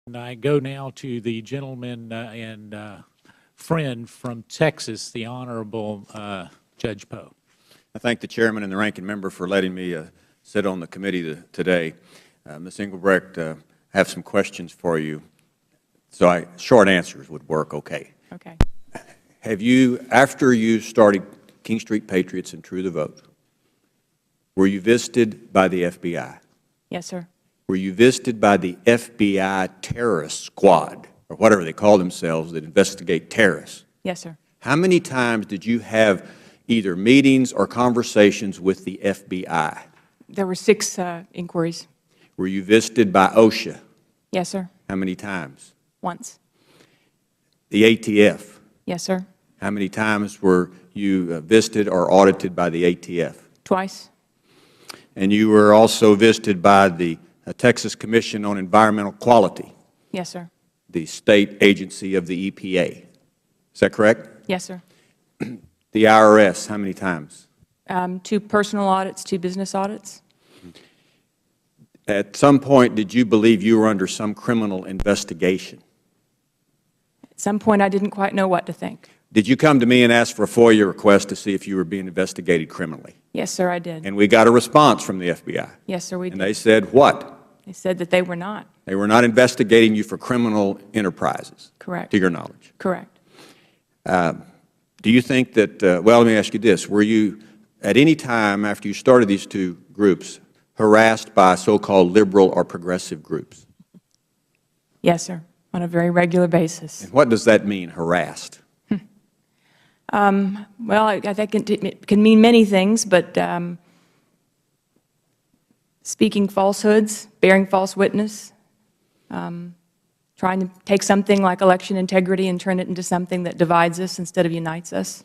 And I go now to the gentleman and friend from Texas, the Honorable Judge Poe. I thank the Chairman and the Ranking Member for letting me sit on the committee today. Ms. Engelbrecht, I have some questions for you. So short answers would work okay. Okay. Have you, after you started King Street Patriots and True the Vote, were you visited by the FBI? Yes, sir. Were you visited by the FBI terrorist squad, or whatever they call themselves, that investigate terrorists? Yes, sir. How many times did you have either meetings or conversations with the FBI? There were 6 inquiries. Were you visited by OSHA? Yes, sir. How many times? Once. The ATF? Yes, sir. How many times were you visited or audited by the ATF? Twice. And you were also visited by the Texas Commission on Environmental Quality? Yes, sir. The state agency of the EPA. Is that correct? Yes, sir. The IRS, how many times? 2 personal audits, 2 business audits. At some point, did you believe you were under some criminal investigation? At some point, I didn't quite know what to think. Did you come to me and ask for a FOIA request to see if you were being investigated criminally? Yes, sir, I did. And we got a response from the FBI. Yes, sir, we did. And they said what? They said that they were not. They were not investigating you for criminal enterprises? Correct. To your knowledge? Correct. Do you think that, well, let me ask you this. Were you, at any time after you started these 2 groups, harassed by so-called liberal or progressive groups? Yes, sir, on a very regular basis. And what does that mean, harassed? Well, I think it can mean many things, but speaking falsehoods, bearing false witness, trying to take something like election integrity and turn it into something that divides us instead of unites us.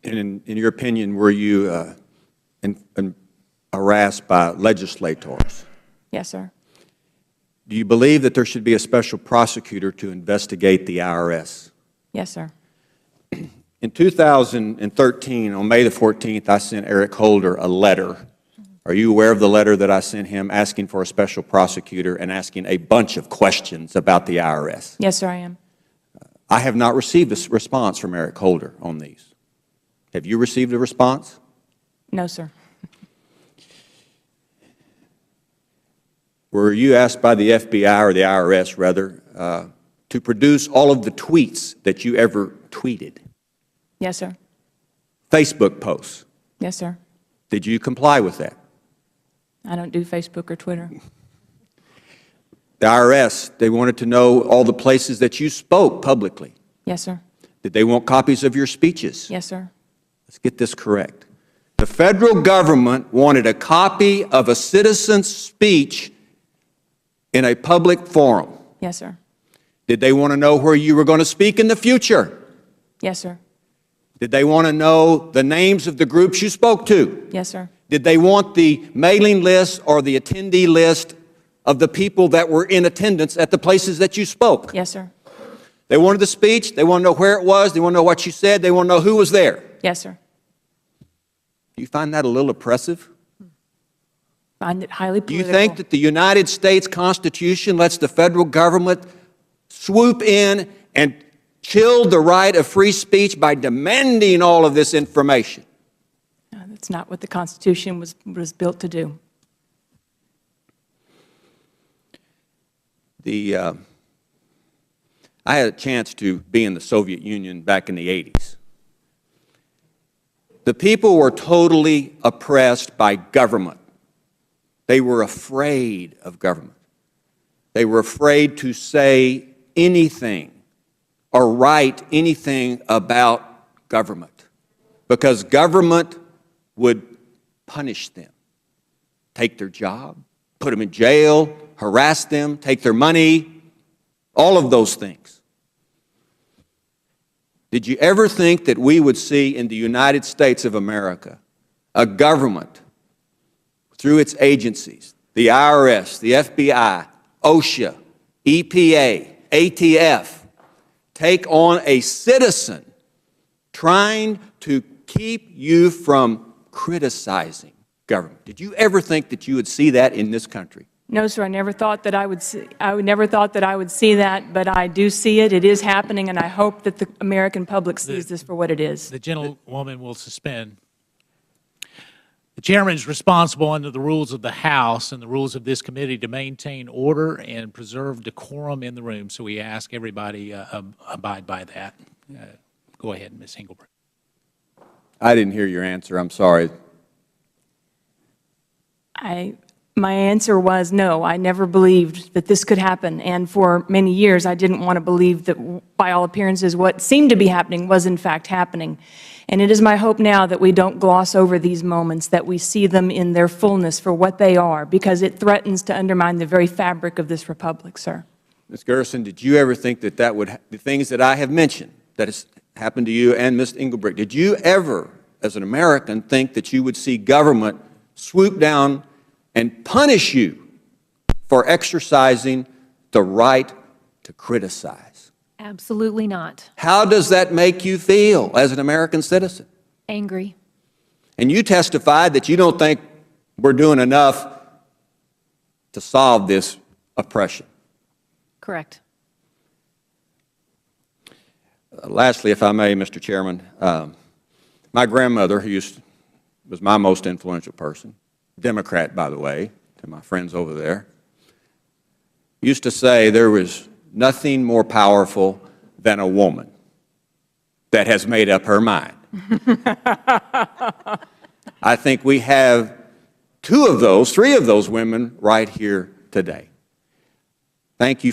And in your opinion, were you harassed by legislators? Yes, sir. Do you believe that there should be a special prosecutor to investigate the IRS? Yes, sir. In 2013, on May the 14th, I sent Eric Holder a letter. Are you aware of the letter that I sent him asking for a special prosecutor and asking a bunch of questions about the IRS? Yes, sir, I am. I have not received a response from Eric Holder on these. Have you received a response? No, sir. Were you asked by the FBI, or the IRS rather, to produce all of the tweets that you ever tweeted? Yes, sir. Facebook posts? Yes, sir. Did you comply with that? I don't do Facebook or Twitter. The IRS, they wanted to know all the places that you spoke publicly. Yes, sir. Did they want copies of your speeches? Yes, sir. Let's get this correct. The federal government wanted a copy of a citizen's speech in a public forum. Yes, sir. Did they want to know where you were going to speak in the future? Yes, sir. Did they want to know the names of the groups you spoke to? Yes, sir. Did they want the mailing list or the attendee list of the people that were in attendance at the places that you spoke? Yes, sir. They wanted the speech. They want to know where it was. They want to know what you said. They want to know who was there. Yes, sir. Do you find that a little oppressive? Find it highly Do you political. think that the United States Constitution lets the federal government swoop in and chill the right of free speech by demanding all of this information? That's not what the Constitution was built to do. I had a chance to be in the Soviet Union back in the 80s. The people were totally oppressed by government. They were afraid of government. They were afraid to say anything or write anything about government because government would punish them, take their job, put them in jail, harass them, take their money, all of those things. Did you ever think that we would see in the United States of America a government through its agencies, the IRS, the FBI, OSHA, EPA, ATF, take on a citizen trying to keep you from criticizing government? Did you ever think that you would see that in this country? No, sir, I never thought that I would see, never thought that I would see that, but I do see it. It is happening, and I hope that the American public sees this for what it is. The gentlewoman will suspend. The chairman is responsible under the rules of the House and the rules of this committee to maintain order and preserve decorum in the room, so we ask everybody abide by that. Go ahead, Ms. Engelbrecht. I didn't hear your answer. I'm sorry. My answer was no. I never believed that this could happen, and for many years I didn't want to believe that, by all appearances, what seemed to be happening was in fact happening. And it is my hope now that we don't gloss over these moments, that we see them in their fullness for what they are, because it threatens to undermine the very fabric of this republic, sir. Ms. Gerson, did you ever think that the things that I have mentioned, that has happened to you and Ms. Engelbrecht, did you ever, as an American, think that you would see government swoop down and punish you for exercising the right to criticize? Absolutely not. How does that make you feel as an American citizen? Angry. And you testified that you don't think we're doing enough to solve this oppression. Correct. Lastly, if I may, Mr. Chairman, my grandmother, who was my most influential person, Democrat, by the way, to my friends over there, used to say there was nothing more powerful than a woman that has made up her mind. I think we have three of those women right here today. Thank you